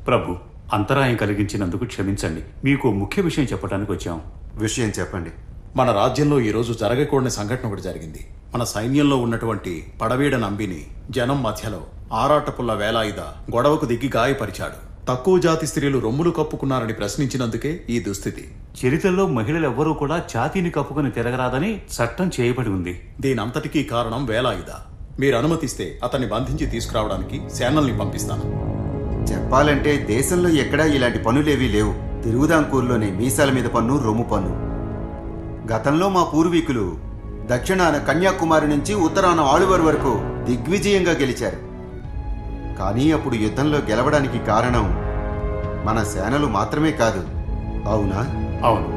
ప్రభు, అంతరాయం కలిగించినందుకు క్షమించండి. మీకు ముఖ్య విషయం చెప్పడానికి వచ్చాం. విషయం చెప్పండి. మన రాజ్యంలో ఈరోజు జరగకూడని సంఘటన ఒకటి జరిగింది. మన సైన్యంలో ఉన్నటువంటి పడవేడ నంబిని జనం మధ్యలో ఆరాటపుల్ల వేలాయుధ గొడవకు దిగి గాయపరిచాడు. తక్కువ జాతి స్త్రీలు రొమ్ములు కప్పుకున్నారని ప్రశ్నించినందుకే ఈ దుస్థితి. చరిత్రలో మహిళలెవ్వరూ కూడా ఛాతీని కప్పుకుని తిరగరాదని చట్టం చేయబడి ఉంది. దీనంతటికీ కారణం వేలాయుధ. మీరు అనుమతిస్తే అతన్ని బంధించి తీసుకురావడానికి సేనల్ని పంపిస్తాను. చెప్పాలంటే దేశంలో ఎక్కడా ఇలాంటి పనులేవీ లేవు. తిరుగుదాంకూరులోనే మీసాల మీద పన్ను, రొమ్ము పన్ను. గతంలో మా పూర్వీకులు దక్షిణాన కన్యాకుమారి నుంచి ఉత్తరాన ఆలువర్ వరకు దిగ్విజయంగా గెలిచారు. కానీ అప్పుడు యుద్ధంలో గెలవడానికి కారణం మన సేనలు మాత్రమే కాదు. అవునా? అవును.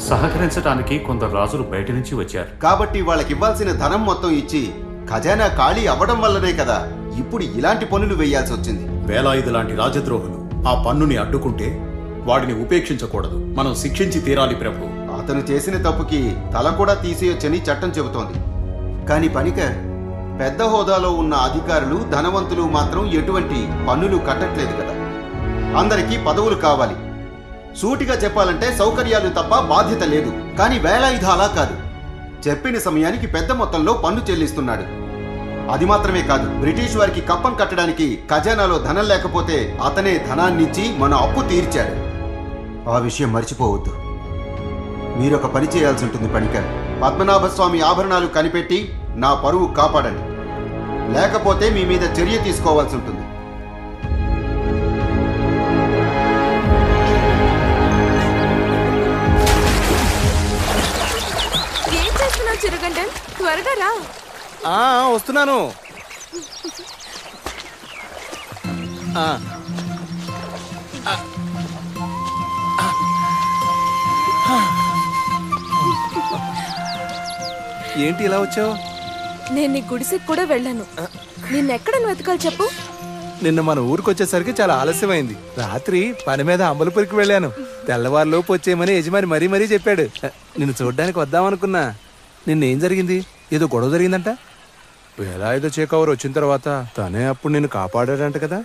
సహకరించడానికి కొందరు రాజులు బయట నుంచి వచ్చారు. కాబట్టి వాళ్ళకి ఇవ్వాల్సిన ధనం మొత్తం ఇచ్చి ఖజానా ఖాళీ అవ్వడం వల్లనే కదా ఇప్పుడు ఇలాంటి పనులు వేయాల్సి వచ్చింది. వేలాయుధ లాంటి రాజద్రోహులు ఆ పన్నుని అడ్డుకుంటే వాడిని ఉపేక్షించకూడదు. మనం శిక్షించి తీరాలి ప్రభు. అతను చేసిన తప్పుకి తల కూడా తీసేయొచ్చని చట్టం చెబుతోంది. కానీ పనికర్, పెద్ద హోదాలో ఉన్న అధికారులు, ధనవంతులు మాత్రం ఎటువంటి పన్నులు కట్టట్లేదు కదా. అందరికీ పదవులు కావాలి. సూటిగా చెప్పాలంటే సౌకర్యాలు తప్ప బాధ్యత లేదు. కానీ వేలాయుధ అలా కాదు. చెప్పిన సమయానికి పెద్ద మొత్తంలో పన్ను చెల్లిస్తున్నాడు. అది మాత్రమే కాదు, బ్రిటిష్ వారికి కప్పం కట్టడానికి ఖజానాలో ధనం లేకపోతే అతనే ధనాన్నిచ్చి మన అప్పు తీర్చాడు. ఆ విషయం మర్చిపోవద్దు. మీరొక పని చేయాల్సి ఉంటుంది పనికర్. పద్మనాభస్వామి ఆభరణాలు కనిపెట్టి నా పరువు కాపాడండి. లేకపోతే మీ మీద చర్య తీసుకోవాల్సి ఉంటుంది. ఏం చేస్తున్నావు చిరుగంటన్? త్వరగా రా. వస్తున్నాను. ఏంటి ఇలా వచ్చావు? నేను నీ గుడిసెకి కూడా వెళ్ళాను. నిన్నెక్కడ వెతకాలి చెప్పు. నిన్న మన ఊరికి వచ్చేసరికి చాలా ఆలస్యమైంది. రాత్రి పని మీద అంబలపురికి వెళ్ళాను. తెల్లవారులోపు వచ్చేయమని యజమాని మరీ మరీ చెప్పాడు. నిన్ను చూడ్డానికి వద్దామనుకున్నా. నిన్నేం జరిగింది? ఏదో గొడవ జరిగిందంట. వేలాయుధ చేకవర్ వచ్చిన తర్వాత తనే అప్పుడు నిన్ను కాపాడాడంట కదా?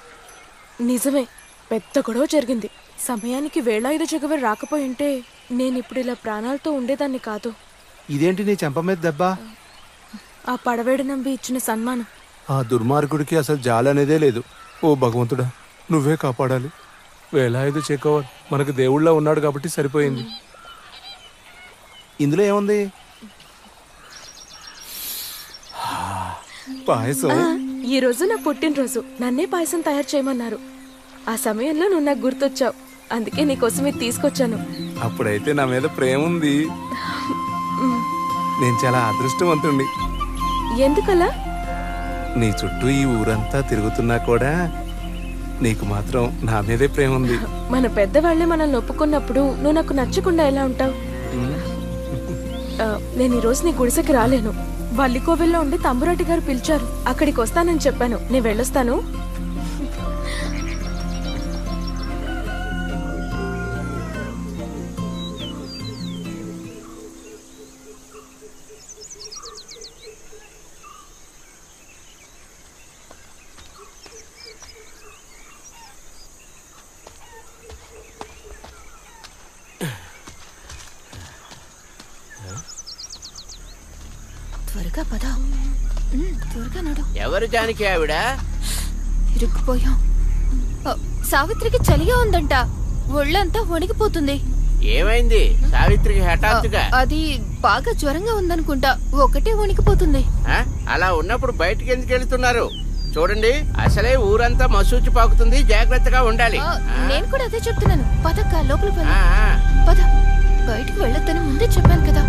నిజమే, పెద్ద గొడవ జరిగింది. సమయానికి వేలాయుధ చెగవర్ రాకపోయింటే నేనిప్పుడు ఇలా ప్రాణాలతో ఉండేదాన్ని కాదు. ఇదేంటి నీ చెంప మీద దెబ్బ? ఆ పడవేడు నంబి ఇచ్చిన సన్మానం. ఆ దుర్మార్గుడికి అసలు జాలి అనేదే లేదు. ఓ భగవంతుడా, నువ్వే కాపాడాలి. వేలాయుధ చేకవర్ మనకు దేవుళ్ళ ఉన్నాడు కాబట్టి సరిపోయింది. ఇందులో ఏముంది? పాయసం. ఈ రోజు నా పుట్టినరోజు. నన్నే పాయసం తయారు చేయమన్నారు. ఆ సమయంలో నువ్వు నాకు గుర్తొచ్చావు. అందుకే నీకోసం ఇది తీసుకొచ్చాను. అప్పుడైతే నా మీద ప్రేమ ఉంది. నేను చాలా అదృష్టవంతుణ్ణి. ఎందుకలా? నీ చుట్టూ ఈ ఊరంతా తిరుగుతున్నా కూడా నీకు మాత్రం నా మీదే ప్రేమ ఉంది. మన పెద్దవాళ్లే మనల్ని ఒప్పుకున్నప్పుడు నువ్వు నాకు నచ్చకుండా ఎలా ఉంటావు? నేను ఈ రోజు నీ గుడిసెకి రాలేను. వల్లికోవెల్లో ఉండి తంబురాటి గారు పిలిచారు. అక్కడికి వస్తానని చెప్పాను. నేను వెళ్ళొస్తాను. త్వరగా పద. త్వరగా నడు. ఎవరు జానకి ఆవిడ? ఇరుక్కుపోయాం. సావిత్రికి చలిగా ఉందంట. ఒళ్ళంతా వణికిపోతుంది. ఏమైంది సావిత్రికి హఠాత్తుగా? అది బాగా జ్వరంగా ఉందనుకుంటా. ఒకటే వణికిపోతుంది. అలా ఉన్నప్పుడు బయటికి ఎందుకు వెళ్తున్నారు? చూడండి, అసలే ఊరంతా మసూచి పాకుతుంది. జాగ్రత్తగా ఉండాలి. నేను కూడా అదే చెప్తున్నాను. పదక్క లోపలికి పద. బయటికి వెళ్ళొద్దని ముందే చెప్పాను కదా.